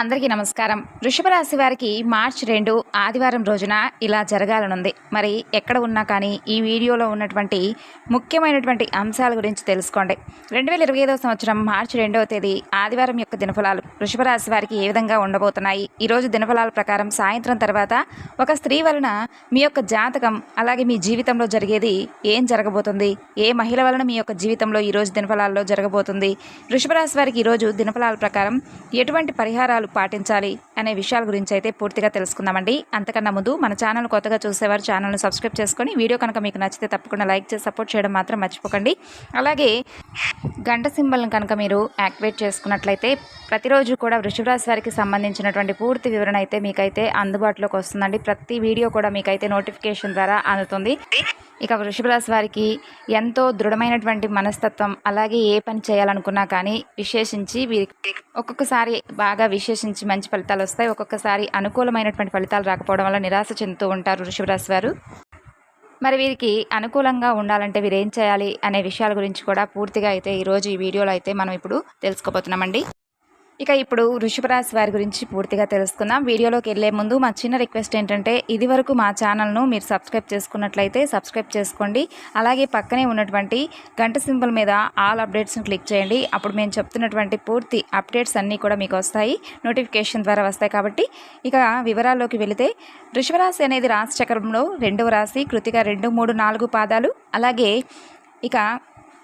అందరికీ నమస్కారం. వృషభ రాశి వారికి మార్చి 2 ఆదివారం రోజున ఇలా జరగాలనుంది. మరి ఎక్కడ ఉన్నా కానీ ఈ వీడియోలో ఉన్నటువంటి ముఖ్యమైనటువంటి అంశాల గురించి తెలుసుకోండి. 2025వ సంవత్సరం మార్చి 2వ తేదీ ఆదివారం యొక్క దినఫలాలు వృషభ రాశి వారికి ఏ విధంగా ఉండబోతున్నాయి? ఈరోజు దినఫలాల ప్రకారం సాయంత్రం తర్వాత ఒక స్త్రీ వలన మీ యొక్క జాతకం అలాగే మీ జీవితంలో జరిగేది ఏం జరగబోతుంది? ఏ మహిళ వలన మీ యొక్క జీవితంలో ఈరోజు దినఫలాల్లో జరగబోతుంది? వృషభ రాశి వారికి ఈరోజు దినఫలాల ప్రకారం ఎటువంటి పరిహారాలు పాటించాలి అనే విషయాల గురించి అయితే పూర్తిగా తెలుసుకుందామండి. అంతకన్నా ముందు మన ఛానల్ కొత్తగా చూసేవారు ఛానల్ను సబ్స్క్రైబ్ చేసుకొని వీడియో కనుక మీకు నచ్చితే తప్పకుండా లైక్ చేసి సపోర్ట్ చేయడం మాత్రం మర్చిపోకండి. అలాగే గంట సింబల్ని కనుక మీరు యాక్టివేట్ చేసుకున్నట్లయితే ప్రతిరోజు కూడా వృషభ రాశి వారికి సంబంధించినటువంటి పూర్తి వివరణ అయితే మీకైతే అందుబాటులోకి వస్తుందండి. ప్రతి వీడియో కూడా మీకైతే నోటిఫికేషన్ ద్వారా అందుతుంది. ఇక వృషభ రాశి వారికి ఎంతో దృఢమైనటువంటి మనస్తత్వం, అలాగే ఏ పని చేయాలనుకున్నా కానీ విశేషించి వీరికి ఒక్కొక్కసారి బాగా విశేషించి మంచి ఫలితాలు వస్తాయి. ఒక్కొక్కసారి అనుకూలమైనటువంటి ఫలితాలు రాకపోవడం వల్ల నిరాశ చెందుతూ ఉంటారు వృషభ రాశి వారు. మరి వీరికి అనుకూలంగా ఉండాలంటే వీరేం చేయాలి అనే విషయాల గురించి కూడా పూర్తిగా అయితే ఈరోజు ఈ వీడియోలో అయితే మనం ఇప్పుడు తెలుసుకోబోతున్నామండి. ఇక ఇప్పుడు వృషభ రాశి వారి గురించి పూర్తిగా తెలుసుకుందాం. వీడియోలోకి వెళ్లే ముందు మా చిన్న రిక్వెస్ట్ ఏంటంటే ఇదివరకు మా ఛానల్ను మీరు సబ్స్క్రైబ్ చేసుకున్నట్లయితే సబ్స్క్రైబ్ చేసుకోండి. అలాగే పక్కనే ఉన్నటువంటి గంట సింబల్ మీద ఆల్ అప్డేట్స్ని క్లిక్ చేయండి. అప్పుడు మేము చెప్తున్నటువంటి పూర్తి అప్డేట్స్ అన్నీ కూడా మీకు వస్తాయి, నోటిఫికేషన్ ద్వారా వస్తాయి. కాబట్టి ఇక వివరాల్లోకి వెళితే వృషభ రాశి అనేది రాశి చక్రంలో 2వ రాశి. కృతిక 2, 3, 4 పాదాలు, అలాగే ఇక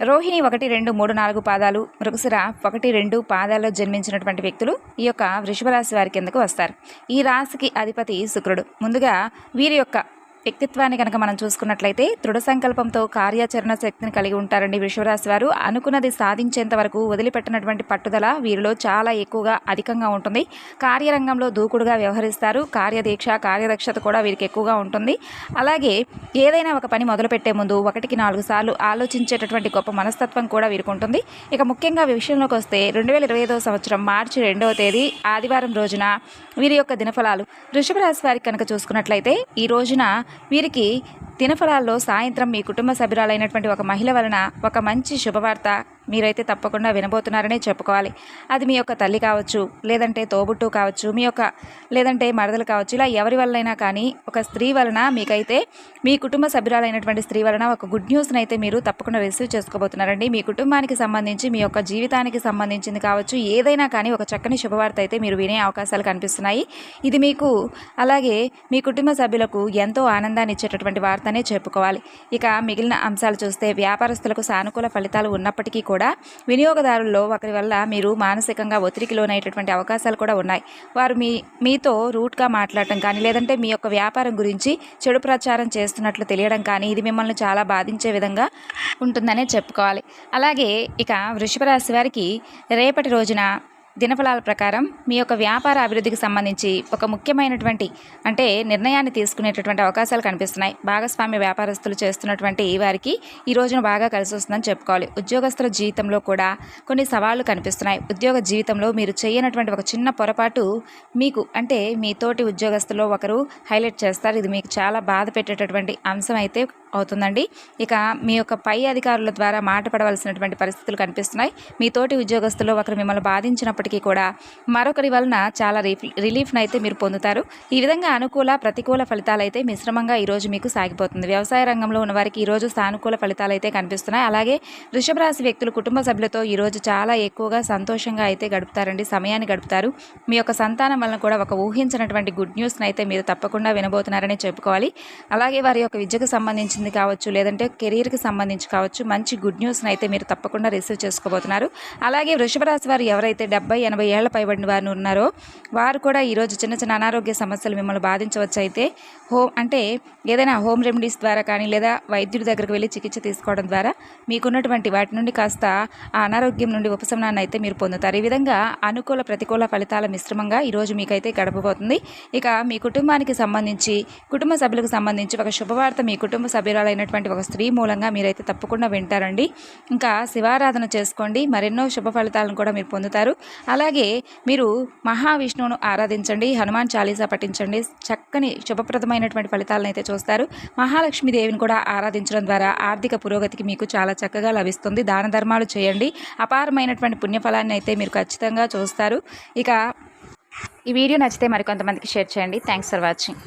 రోహిణి 1, 2, 3, 4 పాదాలు, మృగశిర 1, 2 పాదాల్లో జన్మించినటువంటి వ్యక్తులు ఈ యొక్క వృషభ రాశి వారి కిందకు వస్తారు. ఈ రాశికి అధిపతి శుక్రుడు. ముందుగా వీరి యొక్క వ్యక్తిత్వాన్ని కనుక మనం చూసుకున్నట్లయితే దృఢ సంకల్పంతో కార్యాచరణ శక్తిని కలిగి ఉంటారండి వృషభ రాశి వారు. అనుకున్నది సాధించేంత వరకు వదిలిపెట్టినటువంటి పట్టుదల వీరిలో చాలా ఎక్కువగా అధికంగా ఉంటుంది. కార్యరంగంలో దూకుడుగా వ్యవహరిస్తారు. కార్యదీక్ష, కార్యదక్షత కూడా వీరికి ఎక్కువగా ఉంటుంది. అలాగే ఏదైనా ఒక పని మొదలుపెట్టే ముందు 1కి 4 సార్లు ఆలోచించేటటువంటి గొప్ప మనస్తత్వం కూడా వీరికి ఉంటుంది. ఇక ముఖ్యంగా విషయంలోకి వస్తే 2025వ సంవత్సరం మార్చి 2వ తేదీ ఆదివారం రోజున వీరి యొక్క దినఫలాలు వృషభ రాశి వారికి కనుక చూసుకున్నట్లయితే ఈ రోజున వీరికి దినఫలాల్లో సాయంత్రం మీ కుటుంబ సభ్యురాలైనటువంటి ఒక మహిళ వలన ఒక మంచి శుభవార్త మీరైతే తప్పకుండా వినబోతున్నారనే చెప్పుకోవాలి. అది మీ యొక్క తల్లి కావచ్చు, లేదంటే తోబుట్టు కావచ్చు, లేదంటే మరదలు కావచ్చు. ఇలా ఎవరి వల్లైనా కానీ ఒక స్త్రీ వలన మీకైతే మీ కుటుంబ సభ్యురాలైనటువంటి స్త్రీ వలన ఒక గుడ్ న్యూస్ని అయితే మీరు తప్పకుండా రిసీవ్ చేసుకోబోతున్నారండి. మీ కుటుంబానికి సంబంధించి, మీ యొక్క జీవితానికి సంబంధించింది కావచ్చు, ఏదైనా కానీ ఒక చక్కని శుభవార్త అయితే మీరు వినే అవకాశాలు కనిపిస్తున్నాయి. ఇది మీకు అలాగే మీ కుటుంబ సభ్యులకు ఎంతో ఆనందాన్ని ఇచ్చేటటువంటి వార్తనే చెప్పుకోవాలి. ఇక మిగిలిన అంశాలు చూస్తే వ్యాపారస్తులకు సానుకూల ఫలితాలు ఉన్నప్పటికీ కూడా వినియోగదారుల్లో ఒకరి వల్ల మీరు మానసికంగా ఒత్తిడికి లోనయ్యేటటువంటి అవకాశాలు కూడా ఉన్నాయి. వారు మీతో రూట్గా మాట్లాడటం కానీ, లేదంటే మీ యొక్క వ్యాపారం గురించి చెడు ప్రచారం చేస్తున్నట్లు తెలియడం కానీ ఇది మిమ్మల్ని చాలా బాధించే విధంగా ఉంటుందనే చెప్పుకోవాలి. అలాగే ఇక వృషభ రాశి వారికి రేపటి రోజున దినఫలాల ప్రకారం మీ యొక్క వ్యాపార అభివృద్ధికి సంబంధించి ఒక ముఖ్యమైనటువంటి నిర్ణయాన్ని తీసుకునేటటువంటి అవకాశాలు కనిపిస్తున్నాయి. భాగస్వామ్య వ్యాపారస్తులు చేస్తున్నటువంటి వారికి ఈ రోజున బాగా కలిసి వస్తుందని చెప్పుకోవాలి. ఉద్యోగస్తుల జీవితంలో కూడా కొన్ని సవాళ్లు కనిపిస్తున్నాయి. ఉద్యోగ జీవితంలో మీరు చేయనటువంటి ఒక చిన్న పొరపాటు మీకు మీ తోటి ఉద్యోగస్తుల్లో ఒకరు హైలైట్ చేస్తారు. ఇది మీకు చాలా బాధ పెట్టేటటువంటి అంశం అయితే అవుతుందండి. ఇక మీ యొక్క పై అధికారుల ద్వారా మాట పడవలసినటువంటి పరిస్థితులు కనిపిస్తున్నాయి. మీ తోటి ఉద్యోగస్తుల్లో ఒకరు మిమ్మల్ని బాధించినప్పటికీ కూడా మరొకరి వలన చాలా రిలీఫ్ను అయితే మీరు పొందుతారు. ఈ విధంగా అనుకూల ప్రతికూల ఫలితాలు అయితే మిశ్రమంగా ఈరోజు మీకు సాగిపోతుంది. వ్యవసాయ రంగంలో ఉన్న వారికి ఈరోజు సానుకూల ఫలితాలు అయితే కనిపిస్తున్నాయి. అలాగే వృషభ రాశి వ్యక్తులు కుటుంబ సభ్యులతో ఈరోజు చాలా ఎక్కువగా సంతోషంగా అయితే గడుపుతారండి, సమయాన్ని గడుపుతారు. మీ యొక్క సంతానం వలన కూడా ఒక ఊహించినటువంటి గుడ్ న్యూస్ని అయితే మీరు తప్పకుండా వినబోతున్నారని చెప్పుకోవాలి. అలాగే వారి యొక్క విద్యకు సంబంధించి కావచ్చు, లేదంటే కెరీర్కి సంబంధించి కావచ్చు, మంచి గుడ్ న్యూస్ని అయితే మీరు తప్పకుండా రిసీవ్ చేసుకోబోతున్నారు. అలాగే వృషభ రాశి వారు ఎవరైతే 70-80 ఏళ్ల పైబడిన వారు ఉన్నారో వారు కూడా ఈరోజు చిన్న చిన్న అనారోగ్య సమస్యలు మిమ్మల్ని బాధించవచ్చు. అయితే ఏదైనా హోమ్ రెమెడీస్ ద్వారా కానీ, లేదా వైద్యుడి దగ్గరకు వెళ్ళి చికిత్స తీసుకోవడం ద్వారా మీకున్నటువంటి వాటి నుండి కాస్త ఆ అనారోగ్యం నుండి ఉపశమనాన్ని అయితే మీరు పొందుతారు. ఈ విధంగా అనుకూల ప్రతికూల ఫలితాల మిశ్రమంగా ఈరోజు మీకైతే గడపబోతుంది. ఇక మీ కుటుంబానికి సంబంధించి, కుటుంబ సభ్యులకు సంబంధించి ఒక శుభవార్త మీ కుటుంబ సభ్యురాలైనటువంటి ఒక స్త్రీ మూలంగా మీరైతే తప్పకుండా వింటారండి. ఇంకా శివారాధన చేసుకోండి, మరెన్నో శుభ ఫలితాలను కూడా మీరు పొందుతారు. అలాగే మీరు మహావిష్ణువును ఆరాధించండి, హనుమాన్ చాలీసా పఠించండి, చక్కని శుభప్రదమైనటువంటి ఫలితాలను అయితే చూస్తారు. మహాలక్ష్మీదేవిని కూడా ఆరాధించడం ద్వారా ఆర్థిక పురోగతికి మీకు చాలా చక్కగా లభిస్తుంది. దాన ధర్మాలు చేయండి, అపారమైనటువంటి పుణ్యఫలాన్ని అయితే మీరు ఖచ్చితంగా చూస్తారు. ఇక ఈ వీడియో నచ్చితే మరికొంతమందికి షేర్ చేయండి. Thanks for watching.